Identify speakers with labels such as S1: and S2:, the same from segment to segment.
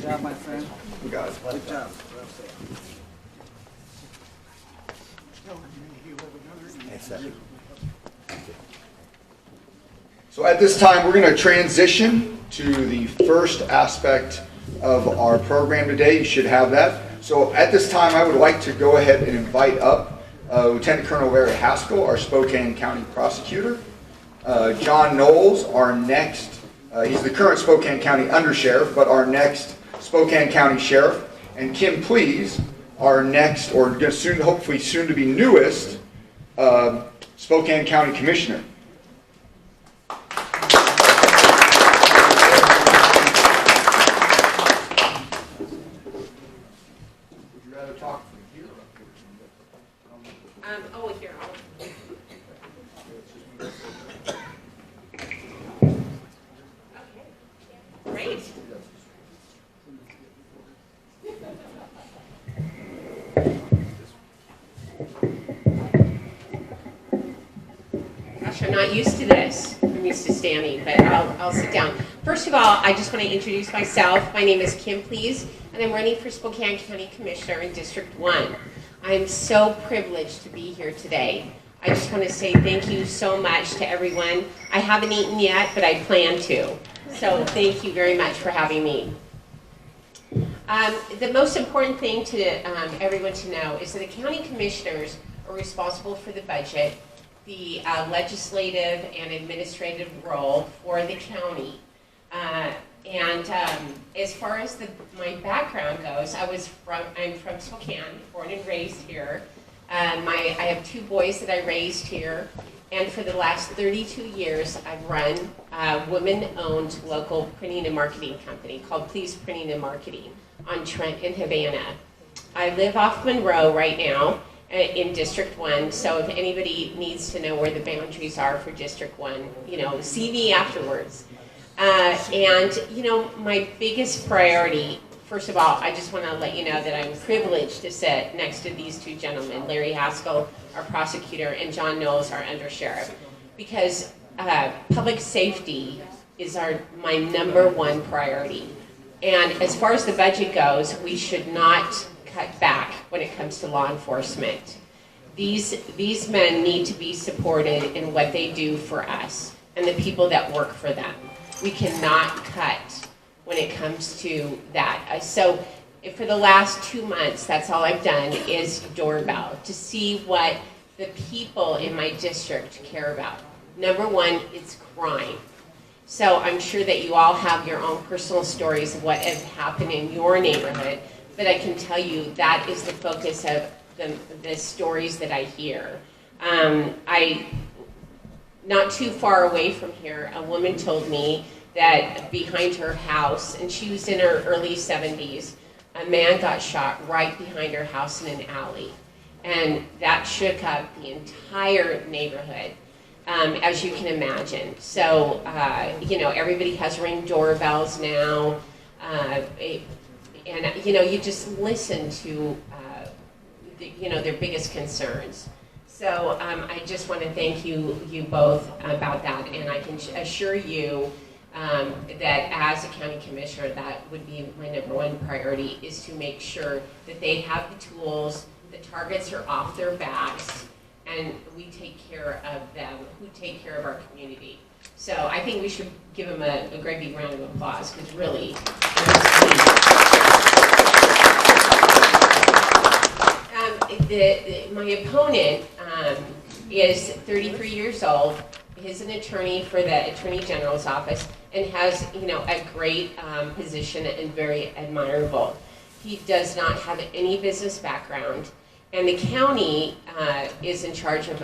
S1: job, my friend.
S2: You got it.
S1: Good job.
S2: So at this time, we're going to transition to the first aspect of our program today. You should have that. So at this time, I would like to go ahead and invite up Lieutenant Colonel Larry Haskell, our Spokane County prosecutor. John Nowels, our next, he's the current Spokane County Undersheriff, but our next Spokane County Sheriff. And Kim Plese, our next, or soon, hopefully soon to be newest, Spokane County Commissioner.
S3: Here. Great. Gosh, I'm not used to this. I'm used to standing, but I'll sit down. First of all, I just want to introduce myself. My name is Kim Plese, and I'm running for Spokane County Commissioner in District 1. I'm so privileged to be here today. I just want to say thank you so much to everyone. I haven't eaten yet, but I plan to. So thank you very much for having me. The most important thing to everyone to know is that the county commissioners are responsible for the budget, the legislative and administrative role for the county. As far as my background goes, I'm from Spokane, born and raised here. I have 2 boys that I raised here, and for the last 32 years, I've run a women-owned local printing and marketing company called Plese Printing and Marketing on Trent in Havana. I live off Monroe right now in District 1, so if anybody needs to know where the boundaries are for District 1, see me afterwards. My biggest priority, first of all, I just want to let you know that I'm privileged to sit next to these 2 gentlemen, Larry Haskell, our prosecutor, and John Knowles, our undersheriff, because public safety is my #1 priority. And as far as the budget goes, we should not cut back when it comes to law enforcement. These men need to be supported in what they do for us and the people that work for them. We cannot cut when it comes to that. So for the last 2 months, that's all I've done is doorbell to see what the people in my district care about. #1, it's crime. So I'm sure that you all have your own personal stories of what has happened in your neighborhood, but I can tell you that is the focus of the stories that I hear. Not too far away from here, a woman told me that behind her house, and she was in her early 70s, a man got shot right behind her house in an alley. And that shook up the entire neighborhood, as you can imagine. So, everybody has Ring doorbells now. You just listen to, their biggest concerns. So I just want to thank you both about that, and I can assure you that as a county commissioner, that would be my #1 priority, is to make sure that they have the tools, the targets are off their backs, and we take care of them, who take care of our community. So I think we should give them a great big round of applause, because really, my opponent is 33 years old. He's an attorney for the Attorney General's office and has, a great position and very admirable. He does not have any business background, and the county is in charge of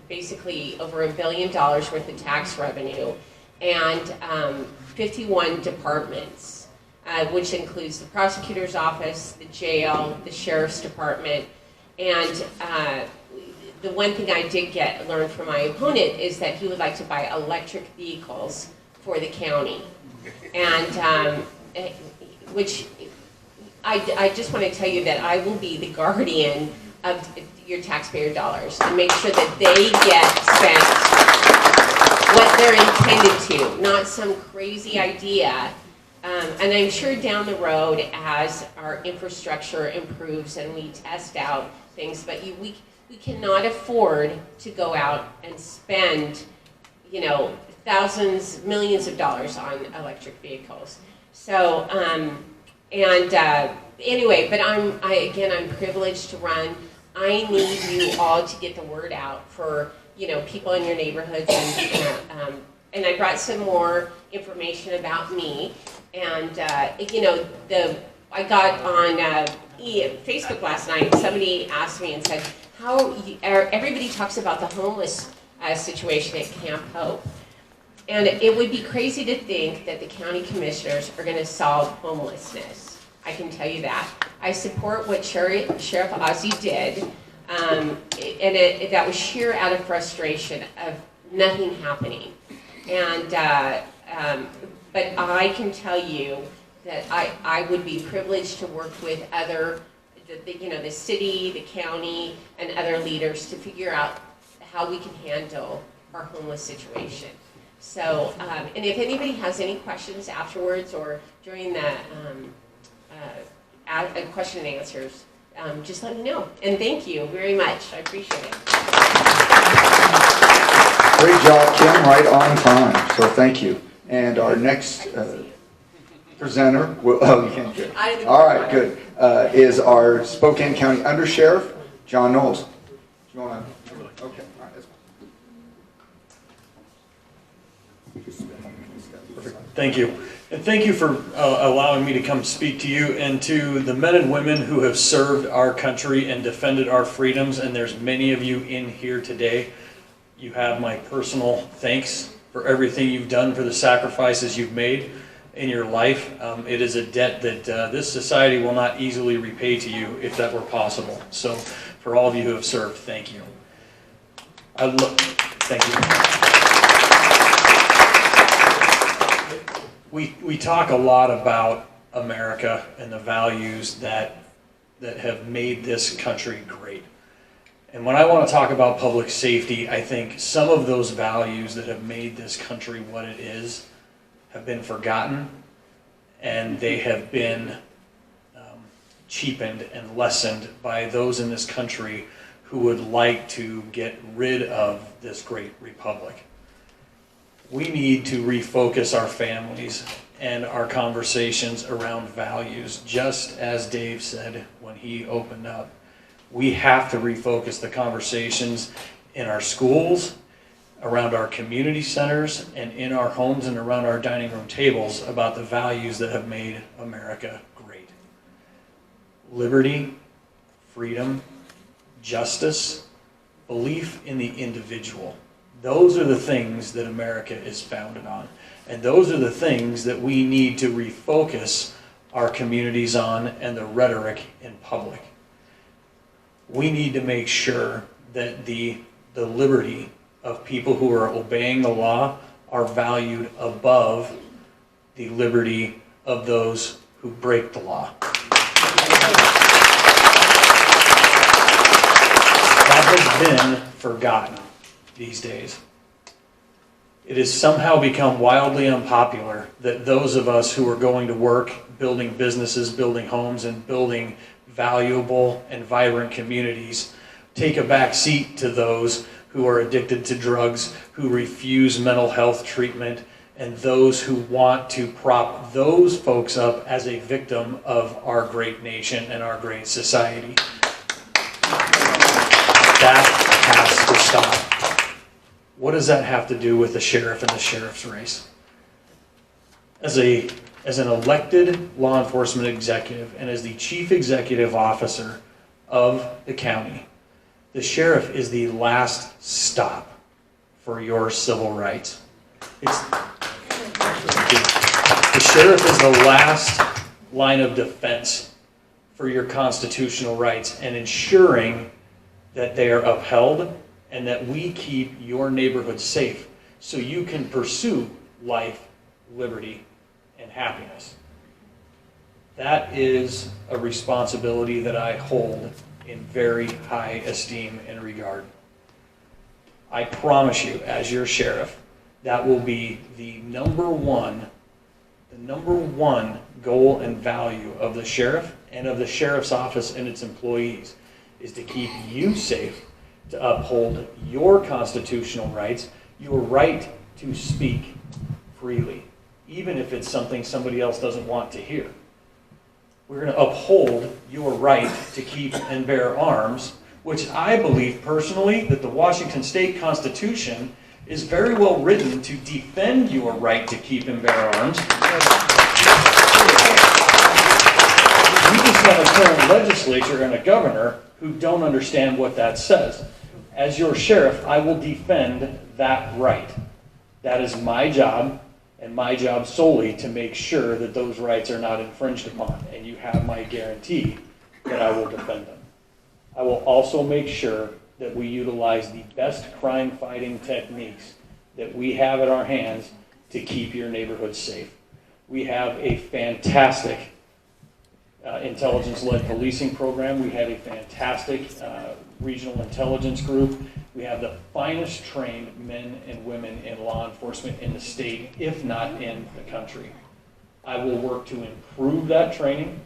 S3: basically over $1 billion worth of tax revenue and 51 departments, which includes the prosecutor's office, the jail, the sheriff's department, and the one thing I did learn from my opponent is that he would like to buy electric vehicles for the county, and which I just want to tell you that I will be the guardian of your taxpayer dollars and make sure that they get spent what they're intended to, not some crazy idea And I'm sure down the road, as our infrastructure improves and we test out things, but we cannot afford to go out and spend, you know, thousands, millions of dollars on electric vehicles. So, anyway, but I'm privileged to run. I need you all to get the word out for, you know, people in your neighborhoods, and I brought some more information about me. And you know, I got on Facebook last night. Somebody asked me and said, everybody talks about the homeless situation at Camp Hope, and it would be crazy to think that the county commissioners are going to solve homelessness. I can tell you that. I support what Sheriff Ozzie did, and that was sheer out of frustration of nothing happening. And but I can tell you that I would be privileged to work with other, you know, the city, the county, and other leaders to figure out how we can handle our homeless situation. So, and if anybody has any questions afterwards or during the question and answers, just let me know. And thank you very much. I appreciate it.
S2: Great job, Kim, right on time. So thank you. And our next presenter, will, you can't do it. All right, good, is our Spokane County Undersheriff, John Knowles. Do you want to? Okay, all right, that's
S1: perfect. Thank you. And thank you for allowing me to come speak to you and to the men and women who have served our country and defended our freedoms, and there's many of you in here today. You have my personal thanks for everything you've done, for the sacrifices you've made in your life. It is a debt that this society will not easily repay to you if that were possible. So for all of you who have served, thank you. Thank you. We talk a lot about America and the values that have made this country great. And when I want to talk about public safety, I think some of those values that have made this country what it is have been forgotten, and they have been cheapened and lessened by those in this country who would like to get rid of this great republic. We need to refocus our families and our conversations around values, just as Dave said when he opened up. We have to refocus the conversations in our schools, around our community centers, and in our homes and around our dining room tables about the values that have made America great. Liberty, freedom, justice, belief in the individual. Those are the things that America is founded on. And those are the things that we need to refocus our communities on and the rhetoric in public. We need to make sure that the liberty of people who are obeying the law are valued above the liberty of those who break the law. That has been forgotten these days. It has somehow become wildly unpopular that those of us who are going to work, building businesses, building homes, and building valuable and vibrant communities take a back seat to those who are addicted to drugs, who refuse mental health treatment, and those who want to prop those folks up as a victim of our great nation and our great society. That has to stop. What does that have to do with the sheriff and the sheriff's race? As an elected law enforcement executive and as the chief executive officer of the county, the sheriff is the last stop for your civil rights. The sheriff is the last line of defense for your constitutional rights and ensuring that they are upheld and that we keep your neighborhood safe so you can pursue life, liberty, and happiness. That is a responsibility that I hold in very high esteem and regard. I promise you, as your sheriff, that will be the number one The number one goal and value of the sheriff and of the sheriff's office and its employees is to keep you safe, to uphold your constitutional rights, your right to speak freely, even if it's something somebody else doesn't want to hear. We're going to uphold your right to keep and bear arms, which I believe personally that the Washington State Constitution is very well written to defend your right to keep and bear arms. We just have a current legislature and a governor who don't understand what that says. As your sheriff, I will defend that right. That is my job, and my job solely to make sure that those rights are not infringed upon, and you have my guarantee that I will defend them. I will also make sure that we utilize the best crime-fighting techniques that we have at our hands to keep your neighborhood safe. We have a fantastic intelligence-led policing program. We have a fantastic regional intelligence group. We have the finest trained men and women in law enforcement in the state, if not in the country. I will work to improve that training.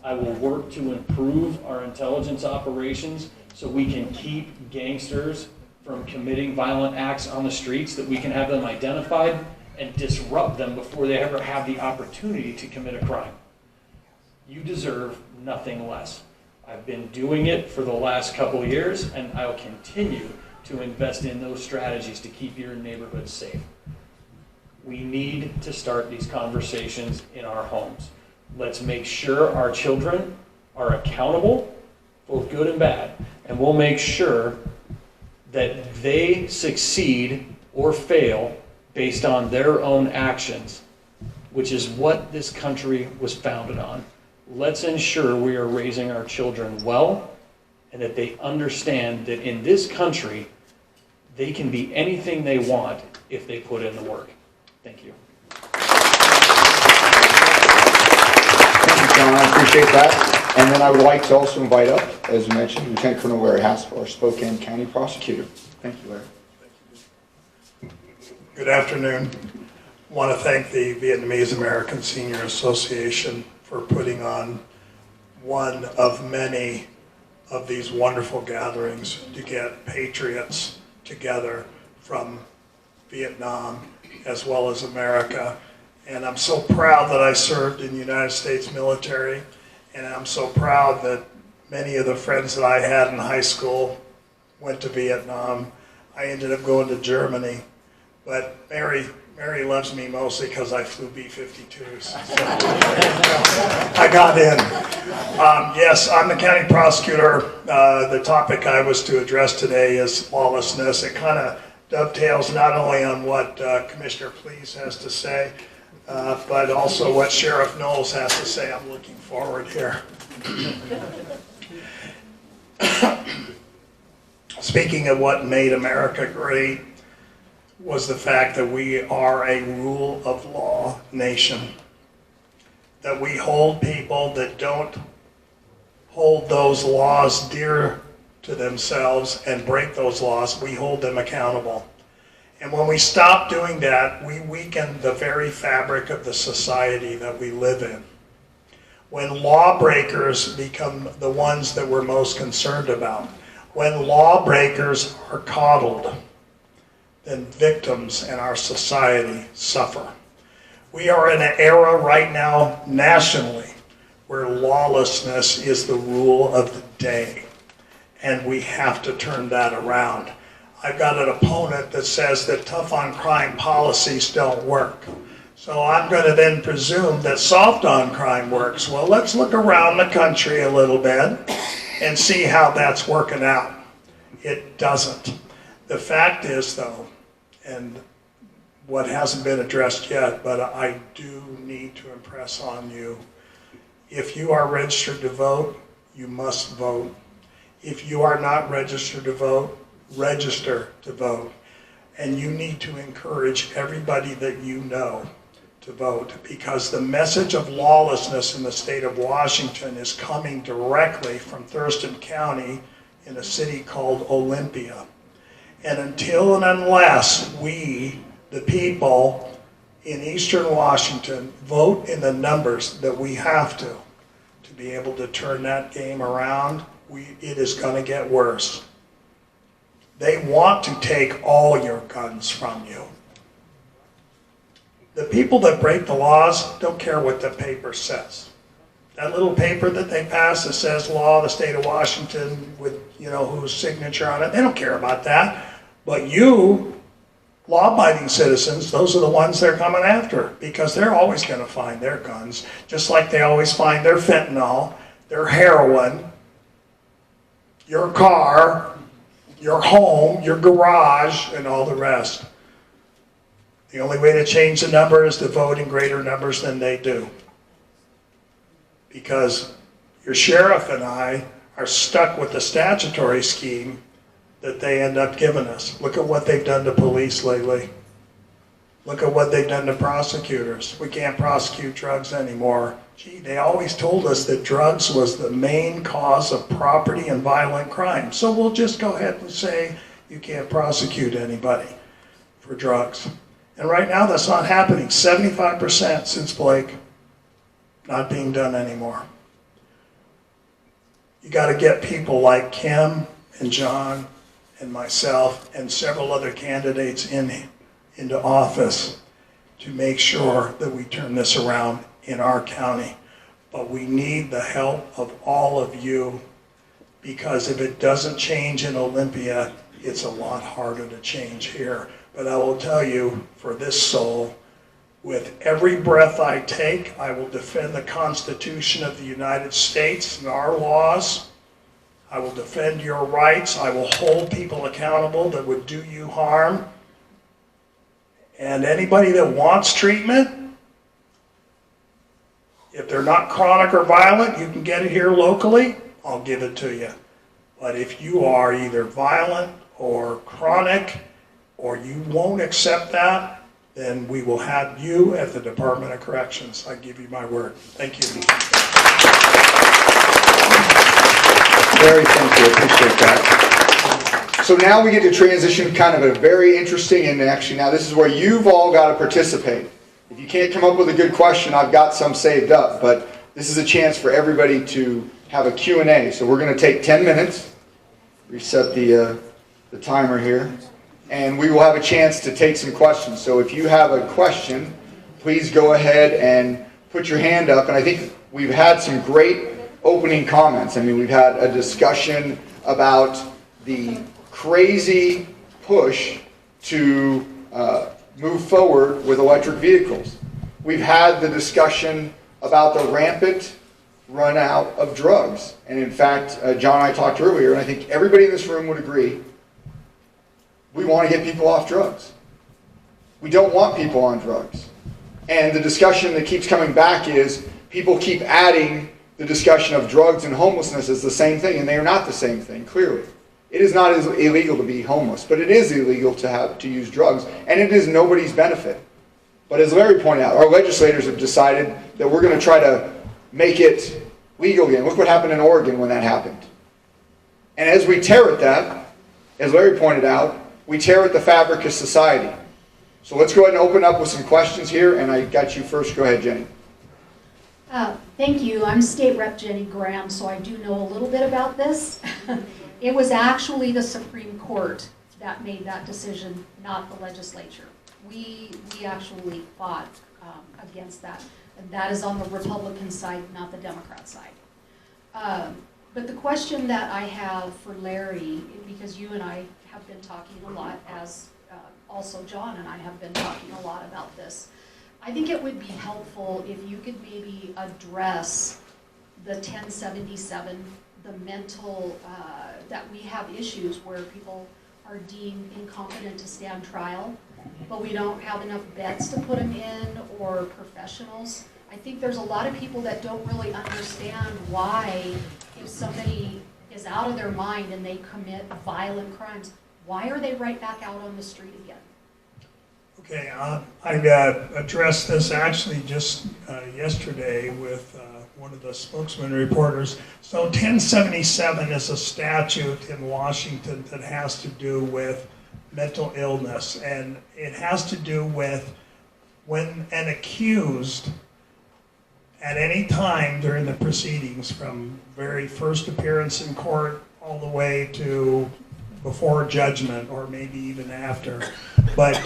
S1: I will work to improve our intelligence operations so we can keep gangsters from committing violent acts on the streets, that we can have them identified and disrupt them before they ever have the opportunity to commit a crime. You deserve nothing less. I've been doing it for the last couple of years, and I'll continue to invest in those strategies to keep your neighborhood safe. We need to start these conversations in our homes. Let's make sure our children are accountable, both good and bad, and we'll make sure that they succeed or fail based on their own actions, which is what this country was founded on. Let's ensure we are raising our children well, and that they understand that in this country, they can be anything they want if they put in the work. Thank you.
S2: Thank you, John. I appreciate that. And then I would like to also invite up, as mentioned, Lieutenant Colonel Larry Haskell, our Spokane County Prosecutor. Thank you, Larry.
S4: Good afternoon. I want to thank the Vietnamese American Senior Association for putting on one of many of these wonderful gatherings to get patriots together from Vietnam as well as America. And I'm so proud that I served in the United States military, and I'm so proud that many of the friends that I had in high school went to Vietnam. I ended up going to Germany, but Mary loves me mostly because I flew B-52s. So I got in. Yes, I'm the county prosecutor. The topic I was to address today is lawlessness. It kind of dovetails not only on what Commissioner Plese has to say, but also what Sheriff Nowels has to say. I'm looking forward here. Speaking of what made America great was the fact that we are a rule of law nation, that we hold people that don't hold those laws dear to themselves and break those laws, we hold them accountable. And when we stop doing that, we weaken the very fabric of the society that we live in. When lawbreakers become the ones that we're most concerned about, when lawbreakers are coddled, then victims in our society suffer. We are in an era right now nationally where lawlessness is the rule of the day, and we have to turn that around. I've got an opponent that says that tough on crime policies don't work. So I'm going to then presume that soft on crime works. Well, let's look around the country a little bit and see how that's working out. It doesn't. The fact is, though, and what hasn't been addressed yet, but I do need to impress on you, if you are registered to vote, you must vote. If you are not registered to vote, register to vote. And you need to encourage everybody that you know to vote, because the message of lawlessness in the state of Washington is coming directly from Thurston County in a city called Olympia. And until and unless we, the people in Eastern Washington vote in the numbers that we have to be able to turn that game around, it is going to get worse. They want to take all your guns from you. The people that break the laws don't care what the paper says. That little paper that they pass that says law of the state of Washington with, whose signature on it, they don't care about that. But you, law-abiding citizens, those are the ones they're coming after, because they're always going to find their guns, just like they always find their fentanyl, their heroin, your car, your home, your garage, and all the rest. The only way to change the number is to vote in greater numbers than they do. Because your sheriff and I are stuck with the statutory scheme that they end up giving us. Look at what they've done to police lately. Look at what they've done to prosecutors. We can't prosecute drugs anymore. Gee, they always told us that drugs was the main cause of property and violent crime. So we'll just go ahead and say you can't prosecute anybody for drugs. And right now that's not happening. 75% since Blake. Not being done anymore. You got to get people like Kim and John and myself and several other candidates into office to make sure that we turn this around in our county. But we need the help of all of you, because if it doesn't change in Olympia, it's a lot harder to change here. But I will tell you, for this soul, with every breath I take, I will defend the Constitution of the United States and our laws. I will defend your rights. I will hold people accountable that would do you harm. And anybody that wants treatment, if they're not chronic or violent, you can get it here locally, I'll give it to you. But if you are either violent or chronic, or you won't accept that, then we will have you at the Department of Corrections. I give you my word. Thank you.
S2: Very thank you. Appreciate that. So now we get to transition kind of a very interesting, and actually now this is where you've all got to participate. If you can't come up with a good question, I've got some saved up, but this is a chance for everybody to have a Q&A. So we're going to take 10 minutes, reset the timer here, and we will have a chance to take some questions. So if you have a question, please go ahead and put your hand up. And I think we've had some great opening comments. I mean, we've had a discussion about the crazy push to move forward with electric vehicles. We've had the discussion about the rampant run out of drugs. And in fact, John and I talked earlier, and I think everybody in this room would agree, we want to get people off drugs. We don't want people on drugs. And the discussion that keeps coming back is people keep adding the discussion of drugs and homelessness as the same thing, and they are not the same thing, clearly. It is not illegal to be homeless, but it is illegal to use drugs, and it is nobody's benefit. But as Larry pointed out, our legislators have decided that we're going to try to make it legal again. Look what happened in Oregon when that happened. And as we tear at that, as Larry pointed out, we tear at the fabric of society. So let's go ahead and open up with some questions here, and I got you first. Go ahead, Jenny.
S5: Thank you. I'm State Rep Jenny Graham, so I do know a little bit about this. It was actually the Supreme Court that made that decision, not the legislature. We actually fought against that, and that is on the Republican side, not the Democrat side. But the question that I have for Larry, because you and I have been talking a lot, as also John and I have been talking a lot about this, I think it would be helpful if you could maybe address the 1077, the mental, that we have issues where people are deemed incompetent to stand trial, but we don't have enough beds to put them in or professionals. I think there's a lot of people that don't really understand why, if somebody is out of their mind and they commit violent crimes, why are they right back out on the street again?
S4: Okay, I addressed this actually just yesterday with one of the spokesman reporters. So 1077 is a statute in Washington that has to do with mental illness, and it has to do with when an accused at any time during the proceedings, from very first appearance in court all the way to before judgment, or maybe even after, but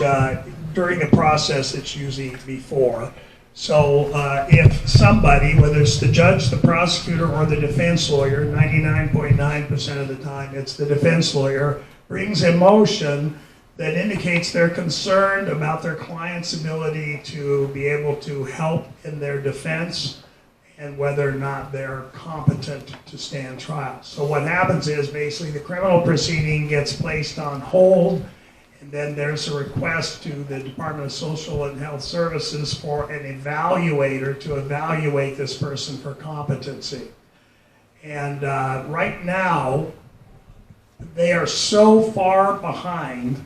S4: during the process it's usually before. So if somebody, whether it's the judge, the prosecutor, or the defense lawyer, 99.9% of the time it's the defense lawyer, brings a motion that indicates they're concerned about their client's ability to be able to help in their defense and whether or not they're competent to stand trial. So what happens is basically the criminal proceeding gets placed on hold, and then there's a request to the Department of Social and Health Services for an evaluator to evaluate this person for competency. And right now, they are so far behind,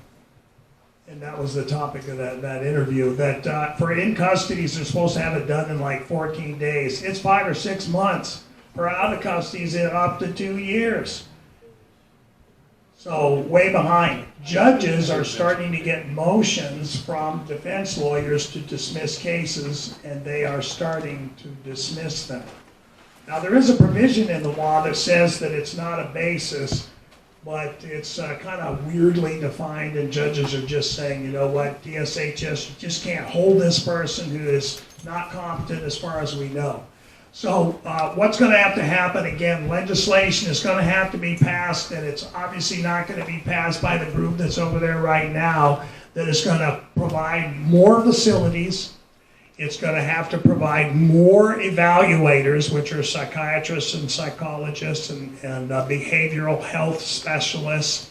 S4: and that was the topic of that interview, that for in custodies, they're supposed to have it done in like 14 days. It's 5 or 6 months. For out of custodies, it's up to 2 years. So way behind. Judges are starting to get motions from defense lawyers to dismiss cases, and they are starting to dismiss them. Now there is a provision in the law that says that it's not a basis, but it's kind of weirdly defined, and judges are just saying, you know what, DSHS, you just can't hold this person who is not competent as far as we know. So what's going to have to happen, again, legislation is going to have to be passed, and it's obviously not going to be passed by the group that's over there right now, that is going to provide more facilities. It's going to have to provide more evaluators, which are psychiatrists and psychologists and behavioral health specialists.